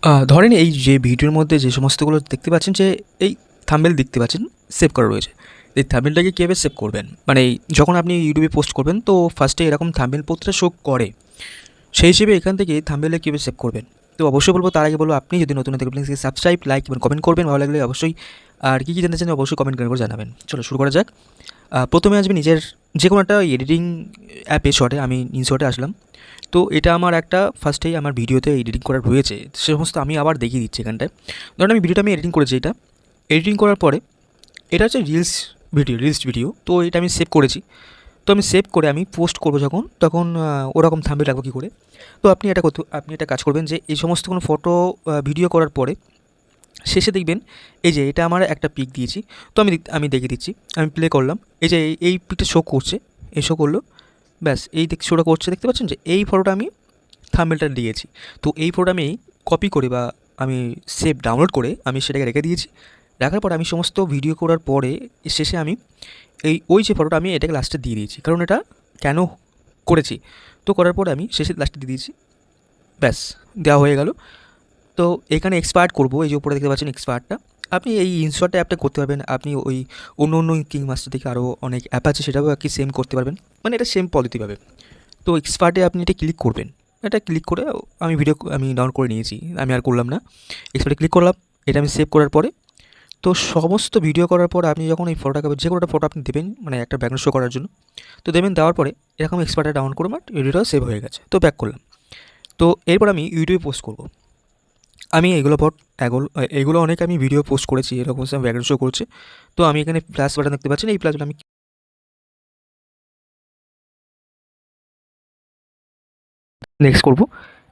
ধরেন এই যে ভিডিওর মধ্যে যে সমস্তগুলো দেখতে পাচ্ছেন যে এই থাম্বনেল দেখতে পাচ্ছেন সেভ করা রয়েছে। এই থাম্বনেলটাকে কীভাবে সেভ করবেন? মানে যখন আপনি ইউটিউবে পোস্ট করবেন তো ফার্স্টে এরকম থাম্বনেল প্রতিটা শো করে। সেই হিসেবে এখান থেকে থাম্বনেলে কীভাবে সেভ করবেন? তো অবশ্যই বলব, তার আগে বলব আপনি যদি নতুন হয়ে থাকেন প্লিজ সাবস্ক্রাইব, লাইক এবং কমেন্ট করবেন। ভালো লাগলে অবশ্যই আর কী জানতে চান অবশ্যই কমেন্ট করে জানাবেন। চলো শুরু করা যাক। প্রথমে আসবে নিজের যে কোনো একটা এডিটিং অ্যাপে, শর্টে আমি ইনশর্টে আসলাম। তো এটা আমার একটা ফার্স্টেই আমার ভিডিওতে এডিটিং করা রয়েছে, সে সমস্ত আমি আবার দেখিয়ে দিচ্ছি এখানটায়। ধরুন আমি ভিডিওটা এডিটিং করেছি, এটা এডিটিং করার পরে এটা হচ্ছে রিলস ভিডিও। তো এটা আমি সেভ করেছি। তো আমি সেভ করে আমি পোস্ট করবো যখন, তখন ওরকম থাম্বনেল রাখবো কী করে? তো আপনি এটা কাজ করবেন যে এই সমস্ত কোনো ফটো ভিডিও করার পরে শেষে দেখবেন এই যে এটা আমার একটা পিক দিয়েছি। তো আমি দেখিয়ে দিচ্ছি। আমি প্লে করলাম, এই যে এই পিকটা শো করছে, এই শো করলো। ব্যাস এই শোটা করছে, দেখতে পাচ্ছেন যে এই ফটোটা আমি থাম্বনেলটা দিয়েছি। তো এই ফটোটা আমি কপি করে বা আমি ডাউনলোড করে আমি সেটাকে রেখে দিয়েছি। রাখার পর আমি সমস্ত ভিডিও করার পরে শেষে আমি ওই যে ফটোটা আমি এটাকে লাস্টে দিয়ে দিয়েছি, কারণ এটা কেন করেছি। তো করার পরে আমি শেষে লাস্টে দিয়ে দিয়েছি। ব্যাস, দেওয়া হয়ে গেল। তো এখানে এক্সপার্ট করব, এই যে উপরে দেখতে পাচ্ছেন এক্সপার্টটা। আপনি এই ইনশর্ট অ্যাপটা করতে পারবেন। আপনি ওই অন্য কিং মাস্টার থেকে আরও অনেক অ্যাপ আছে, সেটাও আর কি সেম করতে পারবেন। মানে এটা সেম পদ্ধতি পাবে। তো এক্সপার্টে আপনি এটা ক্লিক করবেন। এটা ক্লিক করে আমি ডাউনলোড করে নিয়েছি, আমি আর করলাম না। এক্সপার্টে ক্লিক করলাম। এটা আমি সেভ করার পরে তো সমস্ত ভিডিও করার পর আপনি যখন এই ফটোটাকে যে কোনো একটা ফটো আপনি দেবেন, মানে একটা ব্যাকগ্রাউন্ড শো করার জন্য। তো দেবেন, দেওয়ার পরে এরকম এক্সপার্টে ডাউনলোড করবো, বাট ভিডিওটাও সেভ হয়ে গেছে। তো ব্যাক করলাম। তো এরপর আমি ইউটিউবে পোস্ট করব। আমি এগুলো অনেক আমি ভিডিও পোস্ট করেছি, এরকম ব্যাকগ্রাউন্ড শো করছে। তো আমি এখানে প্লাস বাটন দেখতে পাচ্ছেন, এই প্লাস বাটন আমি নেক্সট করব।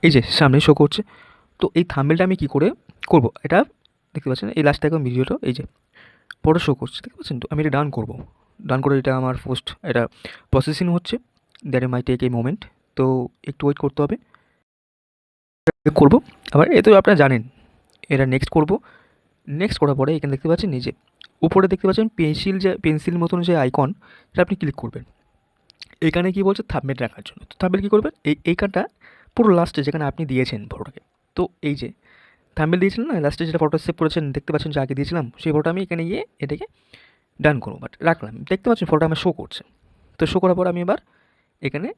এই যে সামনে শো করছে। তো এই থাম্বনেলটা আমি কী করে করব, এটা দেখতে পাচ্ছেন এই লাস্টে একদম ভিডিওটা এই যে ফটো শো করছে, দেখতে পাচ্ছেন। তো আমি এটা ডান করব। ডান করে এটা আমার পোস্ট, এটা প্রসেসিং হচ্ছে, দ্যাট মাই টেক এই মোমেন্ট। তো একটু ওয়েট করতে হবে। করব আবার, এ তো আপনারা জানেন। এটা নেক্সট করব। নেক্সট করার পরে এখানে দেখতে পাচ্ছেন নিজে উপরে দেখতে পাচ্ছেন পেন্সিল মতন যে আইকন, এটা আপনি ক্লিক করবেন। এখানে কি বলছে থাম্বনেল রাখার জন্য। তো থাম্বনেল কী করবেন, এইখানটা পুরো লাস্টে যেখানে আপনি দিয়েছেন ফটোটাকে। তো এই যে থাম্বনেল দিয়েছিলেন না, লাস্টে যেটা ফটো সেভ করেছেন দেখতে পাচ্ছেন যে আগে দিয়েছিলাম, সেই ফটো আমি এখানে গিয়ে এটাকে ডান করবো, বাট রাখলাম। দেখতে পাচ্ছেন ফটোটা আমার শো করছে। তো শো করার পর আমি এবার এখানে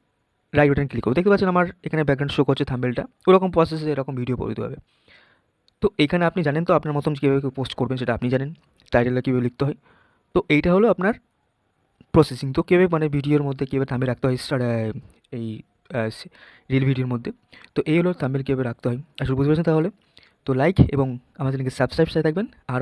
রাইট বাটন ক্লিক করবো। দেখতে পাচ্ছেন আমার এখানে ব্যাকগ্রাউন্ড শো করছে থাম্বনেলটা। ওরকম প্রসেসে এরকম ভিডিও করে দিতে হবে। তো এখানে আপনি জানেন তো আপনার মতন কীভাবে পোস্ট করবেন, সেটা আপনি জানেন। টাইটেলটা কীভাবে লিখতে হয়। তো এইটা হলো আপনার প্রসেসিং। তো কীভাবে মানে ভিডিওর মধ্যে কীভাবে থাম্বনেল রাখতে হয় এই রিল ভিডিওর মধ্যে। তো এই হলো থাম্বনেল কীভাবে রাখতে হয়। আসলে বুঝতে পেরেছেন তাহলে? তো লাইক এবং আমাদের সাবস্ক্রাইব সাথে থাকবেন। আর